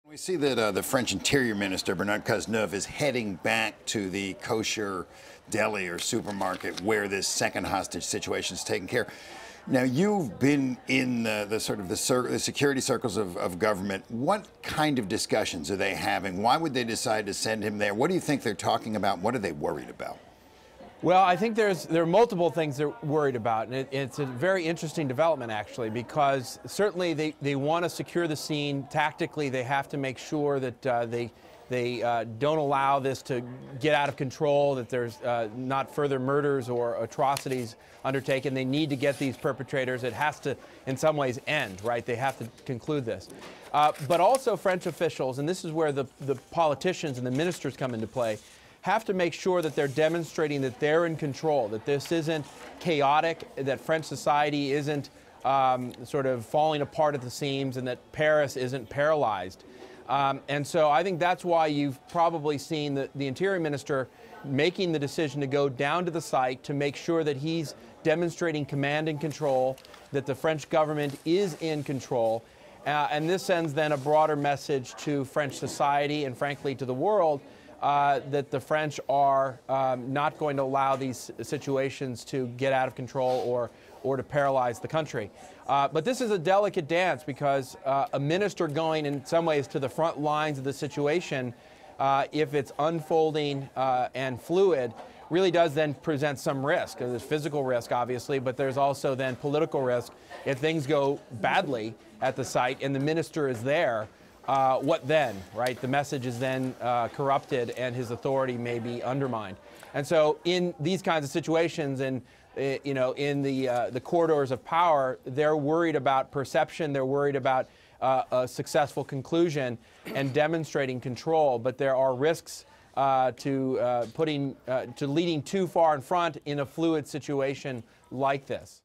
We see that the French Interior Minister, Bernard Cazeneuve, is heading back to the kosher deli or supermarket where this second hostage situation is taken care of. Now, you've been in the security circles of government. What kind of discussions are they having? Why would they decide to send him there? What do you think they're talking about? What are they worried about? Well, I think there are multiple things they're worried about, and it's a very interesting development, actually, because certainly they want to secure the scene. Tactically, they have to make sure that they don't allow this to get out of control, that there's not further murders or atrocities undertaken. They need to get these perpetrators. It has to, in some ways, end, right? They have to conclude this. But also French officials, and this is where the politicians and the ministers come into play, have to make sure that they're demonstrating that they're in control, that this isn't chaotic, that French society isn't sort of falling apart at the seams, and that Paris isn't paralyzed. And so I think that's why you've probably seen the Interior Minister making the decision to go down to the site to make sure that he's demonstrating command and control, that the French government is in control. And this sends then a broader message to French society and, frankly, to the world, that the French are not going to allow these situations to get out of control or to paralyze the country. But this is a delicate dance because a minister going in some ways to the front lines of the situation, if it's unfolding and fluid, really does then present some risk. There's physical risk, obviously, but there's also then political risk. If things go badly at the site and the minister is there, what then, right? The message is then corrupted and his authority may be undermined. And so in these kinds of situations and, you know, in the corridors of power, they're worried about perception, they're worried about a successful conclusion and demonstrating control, but there are risks to leading too far in front in a fluid situation like this.